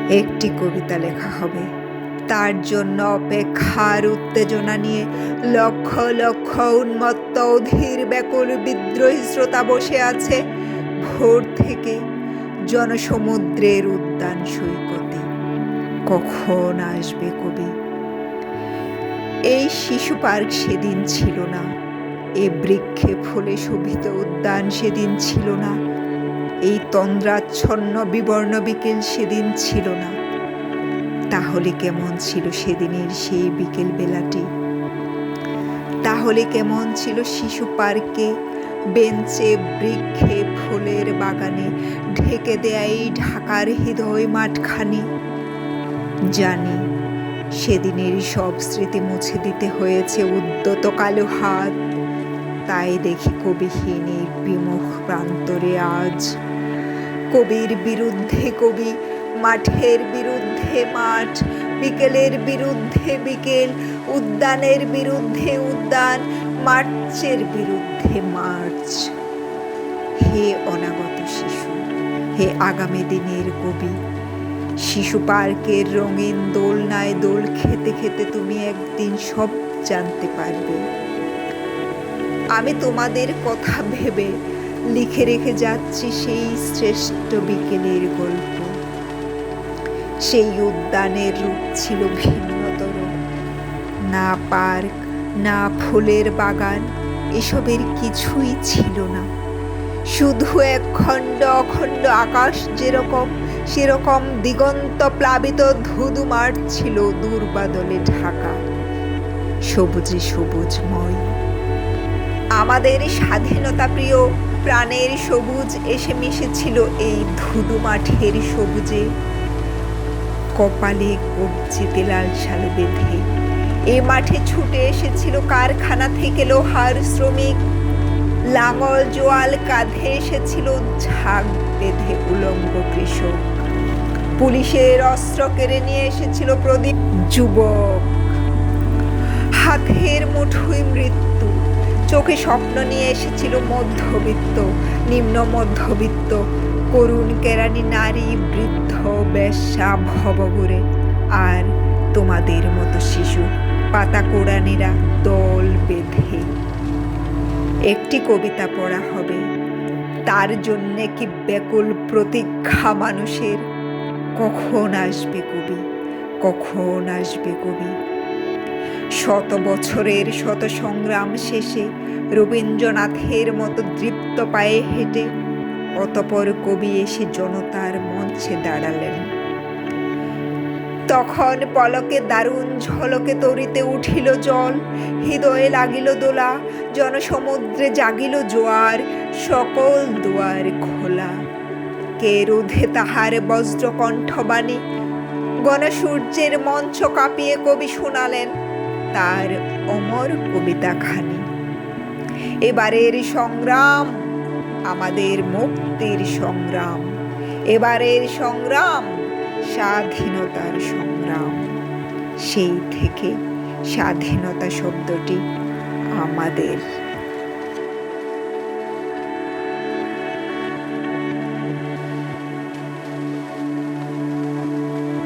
একটি কবিতা লেখা হবে। তার জন্য অপেক্ষার উত্তেজনা নিয়ে লক্ষ লক্ষ উন্মত্ত অধীর ব্যাকুল বিদ্রোহী শ্রোতা বসে আছে ভোর থেকে জনসমুদ্রের উদ্যান সৈকতে। কখন আসবে কবি? এই শিশু পার্ক সেদিন ছিল না, এ বৃক্ষে ফুলে শোভিত উদ্যান সেদিন ছিল না, এই তন্দ্রাচ্ছন্ন বিবর্ণ বিকেল সেদিন ছিল না। তাহলে কেমন ছিল সেদিনের সেই বিকেল বেলাটি? তাহলে কেমন ছিল শিশু পার্কে, বেঞ্চে, বৃক্ষে, ফুলের বাগানে ঢেকে দেয়া এই ঢাকার হৃদয় মাঠখানি? জানি সেদিনের সব স্মৃতি মুছে দিতে হয়েছে উদ্যত কালো হাত। তাই দেখি কবিহীনের বিমুখ প্রান্তরে আজ কবির বিরুদ্ধে কবি, মাঠের বিরুদ্ধে মাঠ, বিকেলের বিরুদ্ধে বিকেল, উদ্যানের বিরুদ্ধে উদ্যান, মার্চের বিরুদ্ধে মার্চ। হে অনাগত শিশু, হে আগামী দিনের কবি, শিশু পার্কের রঙিন দোলনায় দোল খেতে খেতে তুমি একদিন সব জানতে পারবে। আমি তোমাদের কথা ভেবে লিখে রেখে যাচ্ছি সেই শ্রেষ্ঠ বিকেলের গল্প। সেই উদ্যানের রূপ ছিল ভিন্নতর। না পার্ক, না ফুলের বাগান, এসবের কিছুই ছিল না। শুধু এক খণ্ড অখণ্ড আকাশ যেরকম, সেরকম দিগন্ত প্লাবিত ধুধু মাঠ ছিল দূরবাদলে ঢাকা, সবুজে সবুজময়। আমাদের স্বাধীনতা প্রিয় প্রাণের সবুজ এসে মিশেছিল এই ধুধু মাঠের সবুজে। কপালে কবজিতে লাল শালু বেঁধে এ মাঠে ছুটে এসেছিল কারখানা থেকে লোহার শ্রমিক। লাঙল জোয়াল কাঁধে এসেছিল ঝাঁক বেঁধে উলঙ্গ কৃষক। পুলিশের অস্ত্র কেড়ে নিয়ে এসেছিল প্রদীপ যুবক। হাতের মুঠোয় মৃত্যু, চোখে স্বপ্ন নিয়ে এসেছিল মধ্যবিত্ত, নিম্ন মধ্যবিত্ত, করুণ কেরানি নারী, বৃদ্ধ, বেশ্যা, ভবঘুরে, আর তোমাদের মতো শিশু পাতা কোড়ানিরা দল বেঁধে। একটি কবিতা পড়া হবে, তার জন্যে কি ব্যাকুল প্রতীক্ষা মানুষের। কখন আসবে কবি, কখন আসবে কবি? শত বছরের শত সংগ্রাম শেষে রবীন্দ্রনাথের মতো দৃপ্ত পায়ে হেঁটে অতঃপর কবি এসে জনতার মঞ্চে দাঁড়ালেন। তখন পলকে দারুণ ঝলকে তরিতে উঠিল জল, হৃদয়ে লাগিল দোলা, জনসমুদ্রে জাগিল জোয়ার, সকল দুয়ার খোলা। কে রোধে তাহার বজ্রকণ্ঠবাণী? গণসূর্যের মঞ্চ কাঁপিয়ে কবি শোনালেন তার অমর কবিতাখানি। এবারের সংগ্রাম আমাদের মুক্তির সংগ্রাম, এবারের সংগ্রাম স্বাধীনতার সংগ্রাম। সেই থেকে স্বাধীনতা শব্দটি আমাদের।